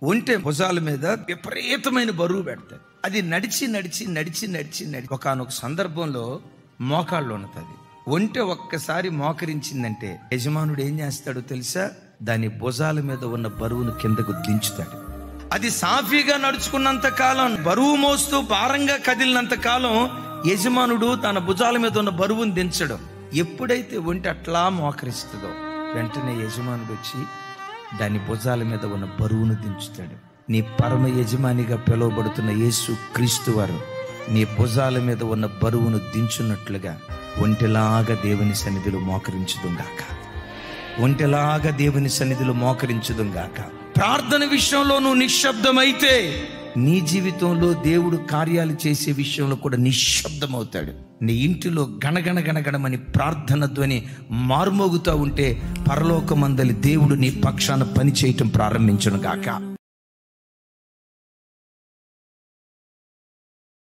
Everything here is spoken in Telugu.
ఒంటె భుజాల మీద విపరీతమైన బరువు పెడతాయి. అది నడిచి నడిచి నడిచి నడిచి నడిచి ఒకానొక సందర్భంలో మోకాళ్ళు ఉన్నది. ఒంటె ఒక్కసారి మోకరించిందంటే యజమానుడు ఏం చేస్తాడో తెలుసా? దాని భుజాల మీద ఉన్న బరువును కిందకు దించుతాడు. అది సాఫీగా నడుచుకున్నంత కాలం, బరువు మోస్తూ భారంగా కదిలినంత కాలం యజమానుడు తన భుజాల మీద ఉన్న బరువును దించడం. ఎప్పుడైతే ఒంటె అట్లా మోకరిస్తుందో వెంటనే యజమానుడు వచ్చి దాని భుజాల మీద ఉన్న బరువును దించుతాడు. నీ పరమ యజమానిగా పిలువబడుతున్న యేసు క్రీస్తు వారు నీ భుజాల మీద ఉన్న బరువును దించున్నట్లుగా ఒంటెలాగా దేవుని సన్నిధిలో మోకరించుదుగాక. ఒంటెలాగా దేవుని సన్నిధిలో మోకరించుదుగాక. ప్రార్థన విషయంలో నువ్వు నిశ్శబ్దమైతే నీ జీవితంలో దేవుడు కార్యాలు చేసే విషయంలో కూడా నిశ్శబ్దమవుతాడు. నీ ఇంటిలో గణగణ గణగణమని ప్రార్థన ధ్వని మార్మోగుతూ ఉంటే పరలోకమందలి దేవుడు నీ పక్షాన పని చేయటం ప్రారంభించును గాక.